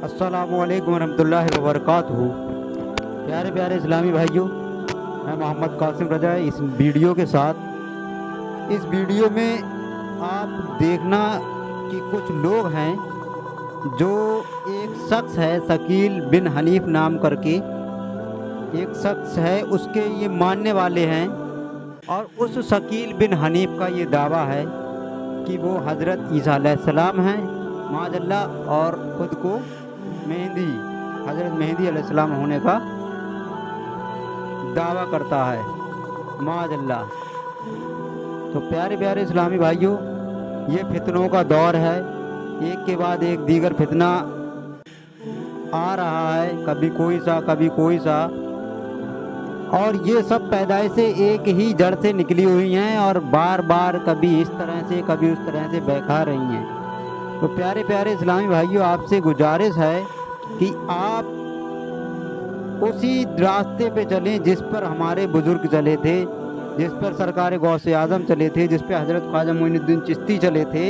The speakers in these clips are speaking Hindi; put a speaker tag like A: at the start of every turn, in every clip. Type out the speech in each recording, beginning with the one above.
A: अस्सलामुअलैकुम वरहमतुल्लाहि वबरकातुहू। प्यारे प्यारे इस्लामी भाइयों, मैं मोहम्मद कासिम रजा इस वीडियो के साथ इस वीडियो में आप देखना कि कुछ लोग हैं जो एक शख्स है शकील बिन हनीफ नाम करके एक शख्स है, उसके ये मानने वाले हैं और उस शकील बिन हनीफ का ये दावा है कि वो हज़रत ईसा अलैहिस्सलाम हैं माज़अल्लाह, और ख़ुद को मेहदी हज़रत मेहदी अलैहिस्सलाम होने का दावा करता है माज़अल्लाह। तो प्यारे प्यारे इस्लामी भाइयों, ये फितनों का दौर है, एक के बाद एक दीगर फितना आ रहा है, कभी कोई सा कभी कोई सा, और ये सब पैदाइश से एक ही जड़ से निकली हुई हैं और बार बार कभी इस तरह से कभी उस तरह से बहका रही हैं। तो प्यारे प्यारे इस्लामी भाइयों, आपसे गुजारिश है कि आप उसी रास्ते पे चलें जिस पर हमारे बुज़ुर्ग चले थे, जिस पर सरकार गौसे आज़म चले थे, जिस पर हज़रत ख्वाजा मोइनुद्दीन चिश्ती चले थे,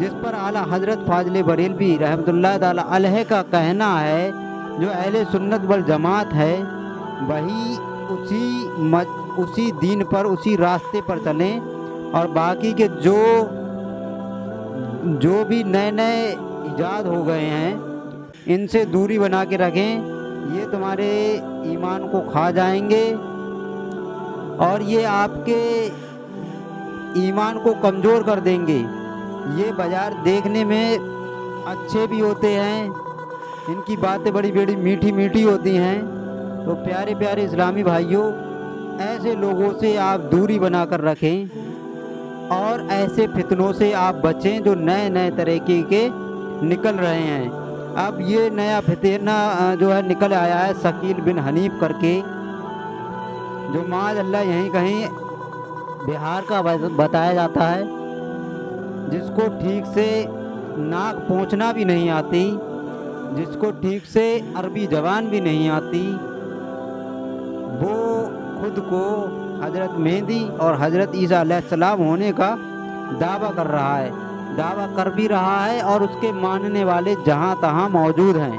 A: जिस पर आला हज़रत फाज़िल बरेलवी रहमतुल्लाह ताला अलैह का कहना है। जो अहले सुन्नत वल जमात है वही उसी दीन पर उसी रास्ते पर चलें, और बाकी के जो भी नए नए ईजाद हो गए हैं इनसे दूरी बना के रखें। ये तुम्हारे ईमान को खा जाएंगे और ये आपके ईमान को कमज़ोर कर देंगे। ये बाज़ार देखने में अच्छे भी होते हैं, इनकी बातें बड़ी बड़ी मीठी मीठी होती हैं। तो प्यारे प्यारे इस्लामी भाइयों, ऐसे लोगों से आप दूरी बना कर रखें और ऐसे फितनों से आप बचें जो नए नए तरीके के निकल रहे हैं। अब ये नया फितना जो है निकल आया है शकील बिन हनीफ करके, जो माज़अल्लाह यहीं कहीं बिहार का बताया जाता है, जिसको ठीक से नाक पोंछना भी नहीं आती, जिसको ठीक से अरबी ज़बान भी नहीं आती, वो खुद को हज़रत मेहदी और हज़रत ईसा अलैहिस्सलाम होने का दावा कर रहा है, दावा कर भी रहा है, और उसके मानने वाले जहाँ तहाँ मौजूद हैं।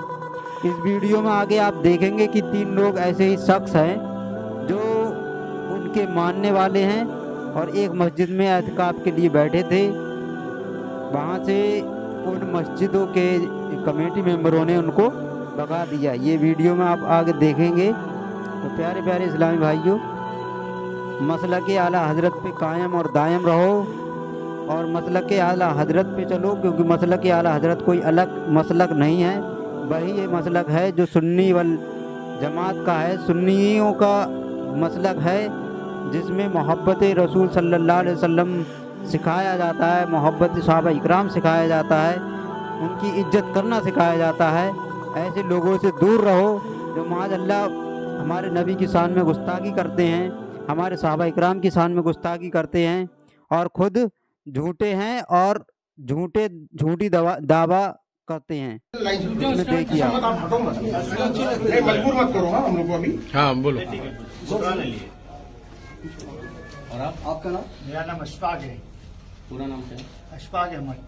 A: इस वीडियो में आगे आप देखेंगे कि 3 लोग ऐसे ही शख्स हैं जो उनके मानने वाले हैं और एक मस्जिद में एतकाफ़ के लिए बैठे थे। वहाँ से उन मस्जिदों के कमेटी मेंबरों ने उनको भगा दिया। ये वीडियो में आप आगे देखेंगे। तो प्यारे प्यारे इस्लामी भाइयों, मसलक आला हज़रत पे कायम और दायम रहो और मसलक आला हज़रत पे चलो, क्योंकि मसलक आला हज़रत कोई अलग मसलक नहीं है, वही ये मसलक है जो सुन्नी वल जमात का है, सुन्नियों का मसलक है, जिसमें मोहब्बत रसूल सल्लल्लाहु अलैहि वसल्लम सिखाया जाता है, मोहब्बत सहाबा इकराम सिखाया जाता है, उनकी इज्जत करना सिखाया जाता है। ऐसे लोगों से दूर रहो जो माज़अल्लाह हमारे नबी की शान में गुस्ताखी करते हैं, हमारे सहाबा इकराम की शान में गुस्ताखी करते हैं और ख़ुद झूठे हैं और झूठी दावा करते हैं। इसमें देखिए आप।
B: मजबूर मत करो। हम लोग को अभी
C: हाँ बोलो।
B: और आपका नाम?
D: मेरा नाम अशफाक है।
B: पूरा नाम क्या है?
D: अशफाक अहमद।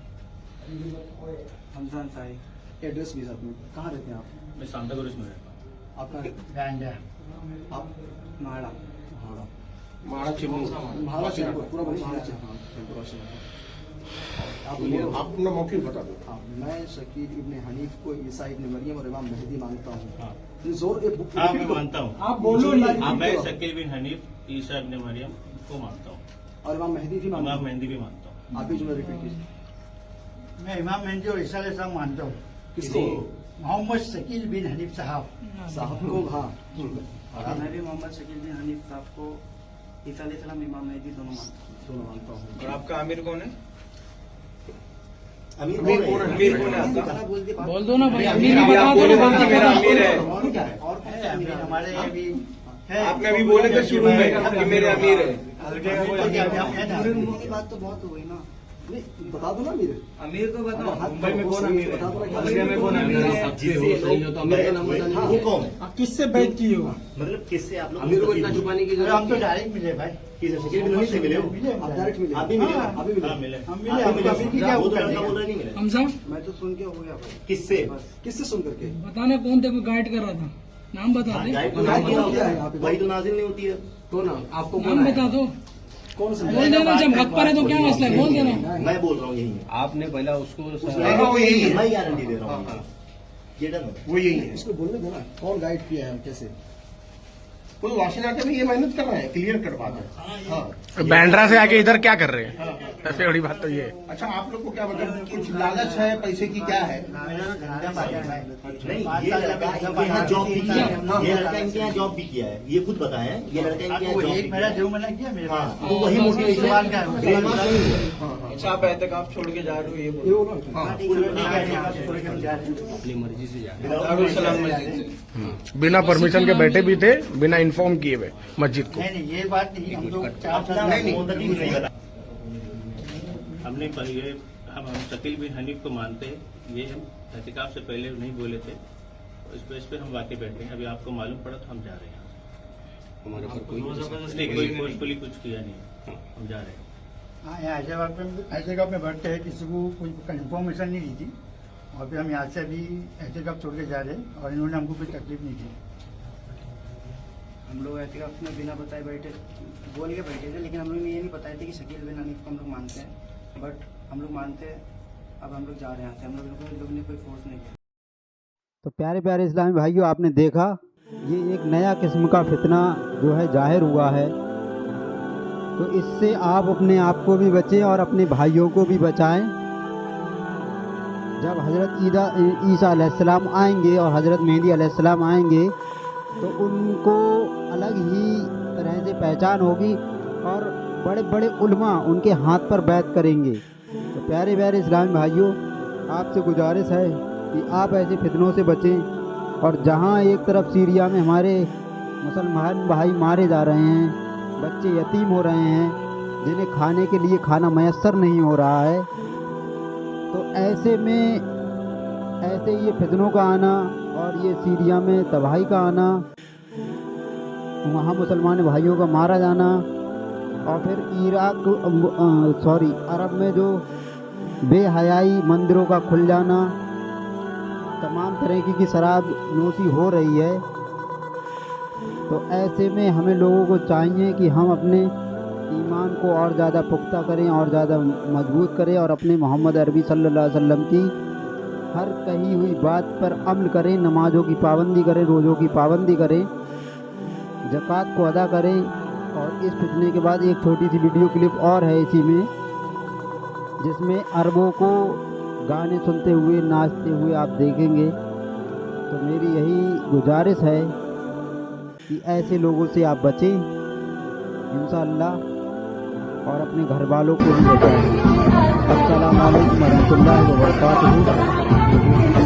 A: हमजान साहिब।
B: एड्रेस भी साथ में। कहाँ रहते हैं आप?
C: मैं सांताक्रूज में रहता हूँ।
B: आपका?
D: बैंड है।
B: आप?
A: माड़ा
B: महाड़ा चिमू। महाड़ा चिमू पूरा बड़ी महाड़ा चिमू। आप अपना मौके बता दो।
E: हाँ, मैं शकील इब्ने हनीफ को ईसा इब्ने मरियम और इमाम मेहदी मानता हूँ।
C: हाँ।
E: जोर
C: हाँ मैं मानता हूँ।
E: आप बोलो।
C: हाँ, मैं शकील बिन हनीफ ईसा इब्ने मरियम को मानता हूँ
E: और इमाम मेहदी भी मानता
C: इमाम
E: हूँ।
C: मेहदी भी मानता हूँ।
E: आप भी जुमला रिपीट कीजिए।
D: मैं इमाम मेहदी और ईसा अलैहिस्सलाम मानता हूँ।
E: किसको?
D: मोहम्मद शकील बिन हनीफ साहब
E: साहब को? हाँ।
A: मैं भी मोहम्मद शकील बिन हनीफ साहब को ईसा अलैहिस्सलाम इमाम मेहदी दोनों मानता हूँ।
C: और आपका आमिर कौन है?
E: अमीर
B: अमीर
E: कौन है?
B: अमीर कौन है आपका?
E: बोल
F: दो ना भाई,
C: अमीर आप बोले थे कि मेरा अमीर है।
E: और क्या है? और
D: है, अमीर हमारे अभी है।
C: आपने अभी बोले थे शुरू में कि मेरे अमीर है।
E: की बात तो बहुत हो गई ना। नहीं बता दो ना अमीर।
B: अमीर को बताओ,
E: हाथ
B: मुंबई में
E: वो
B: कौन
E: सही
B: अमीर है?
E: बता दो ना,
B: मुंबई में कौन अमीर है?
E: जिससे लोग अमीर का नाम बताने
F: वो
E: लगे।
F: कौन है?
D: किससे बैठ की होगा?
F: मतलब किससे आप लोग
E: अमीर को इतना छुपाने की
D: हम
E: जरूरत
D: तो
E: नहीं है।
D: डायरेक्ट मिले भाई।
F: किसे शकील बिन हनीफ से मिले हो?
E: आप डायरेक्ट मिले।
F: आप भी मिले हो?
D: हाँ।
E: आप भी मिले।
C: हाँ मिले।
D: हम
F: आप
D: मिले,
F: भी
D: हमको
F: मिले
D: अभी
F: हो?
D: की क्या
F: वो तो
D: करने
F: लड़का
D: का?
F: बोल रहा नहीं मिले।
G: हमसा
E: मैं तो सुन के हो गया भाई।
F: किससे?
E: किससे सुन करके?
G: बताना कौन तेरे को गाइड कर रहा था, नाम बता
F: हाँ,
G: दे।
F: गाइड तो
E: गाइड
F: नाजिल
E: तो क्या है
F: होती
E: यहाँ पे?
F: है। वही तो नाजिल नहीं होती है।
E: कौन है? आपको
G: नाम
E: कौन
G: बता
E: है?
G: दो,
E: कौन सा?
G: बोल देना। जब हक पर है तो क्या मसला है, बोल देना।
F: मैं बोल रहा हूँ यही है।
B: आपने पहला उसको
F: हाँ,
B: वो यही है।
F: मैं गारंटी दे रहा हूँ। ये डन है।
B: वो यही है।
E: इसको बोलने दो ना, कौन गाइड किया है कैसे?
B: कोई वाशिंगटन में ये मेहनत कर रहा है, क्लियर कट बात है। हाँ।
H: बैंड्रा से आके इधर क्या कर रहे हैं? सबसे बड़ी बात तो ये है।
B: अच्छा, आप लोग को क्या मतलब कुछ लालच है पैसे की, क्या है?
D: मेरा तो धंधा भाई है भाई।
F: नहीं,
D: 5
F: ये
D: साल
F: लड़का
D: का
F: इनके यहाँ जॉब भी किया है।
D: हाँ।
F: ये लड़का इनके यहाँ जॉब भी किया है। ये खुद बताए हैं, ये लड़का इनके यहाँ
D: वो
F: जॉब भी
D: एक
F: किया
D: मेरा
F: है।
D: जो मना किया मेरे
F: हाँ,
D: पास।
F: तो वही मोटिवेशन
D: सवाल का है।
F: बेईमान नहीं हुआ।
B: अच्छा, आप एहतिकाफ छोड़ के जा रहे हो, ये
E: ये
B: बोलो।
E: बोलो ना।
B: हाँ,
D: चलो ठीक है, यहाँ से थोड़े कम जा रहे हैं।
B: अपनी मर्जी से जा
F: बिना
B: दारुल सलाम मस्जिद से।
H: बिना परमिशन के बैठे भी थे, बिना इन्फॉर्म किए हुए मस्जिद को।
D: नहीं नहीं, ये बात नहीं, हम लोग 4 साल
F: नहीं, नहीं, मोहम्मद अली नहीं बता।
C: हमने ये हम शकील बिन हनीफ को मानते हैं। ये हम एहतिकाफ से पहले नहीं बोले थे, और इस बेस पे हम वाकई बैठे हैं। अभी आपको मालूम पड़ा तो हम जा रहे हैं।
B: हमारे पर कोई
C: नहीं, कोई फोर्सफुली कुछ किया नहीं है, हम जा रहे हैं।
D: हाँ, यहाँ हैदराबाद में बैठते हैं, किसी को कोई इन्फॉर्मेशन नहीं दी थी। और फिर हम यहाँ से अभी हैदराबाद छोड़ के जा रहे हैं, और इन्होंने हमको कोई तकलीफ नहीं दी।
I: हम लोग एहतिकाफ में बिना बताए बैठे, बोल के बैठे थे, लेकिन हम लोग ने ये नहीं बताया था कि शकील बिन हनीफ को हम लोग मानते हैं। बट हम लोग मानते हैं, अब हम लोग जा रहे हैं यहाँ से। हम लोग ने कोई फोर्स नहीं किया।
A: तो प्यारे प्यारे इस्लामी भाइयों, आपने देखा ये एक नया किस्म का फितना जो है जाहिर हुआ है। तो इससे आप अपने आप को भी बचें और अपने भाइयों को भी बचाएं। जब हज़रत ईसा अलैहिस्सलाम आएंगे और हज़रत मेहदी अलैहिस्सलाम आएंगे तो उनको अलग ही तरह से पहचान होगी और बड़े बड़े उलमा उनके हाथ पर बैत करेंगे। तो प्यारे प्यारे इस्लामी भाइयों, आपसे गुजारिश है कि आप ऐसे फितनों से बचें। और जहाँ एक तरफ सीरिया में हमारे मुसलमान भाई मारे जा रहे हैं, बच्चे यतीम हो रहे हैं, जिन्हें खाने के लिए खाना मैसर नहीं हो रहा है, तो ऐसे में ऐसे ये फितनों का आना और ये सीरिया में तबाही का आना, वहाँ मुसलमान भाइयों का मारा जाना, और फिर अरब में जो बेहयाई मंदिरों का खुल जाना, तमाम तरह की शराब नोशी हो रही है। तो ऐसे में हमें लोगों को चाहिए कि हम अपने ईमान को और ज़्यादा पुख्ता करें और ज़्यादा मजबूत करें और अपने मोहम्मद अरबी सल्लल्लाहु अलैहि वसल्लम की हर कही हुई बात पर अमल करें, नमाज़ों की पाबंदी करें, रोज़ों की पाबंदी करें, ज़कात को अदा करें। और इस फितने के बाद एक छोटी सी वीडियो क्लिप और है इसी में, जिसमें अरबों को गाने सुनते हुए नाचते हुए आप देखेंगे। तो मेरी यही गुजारिश है कि ऐसे लोगों से आप बचें इंशाअल्लाह, और अपने घर वालों को भी बचाएं। अस्सलामु अलैकुम वरहमतुल्लाहि वबरकातुहू।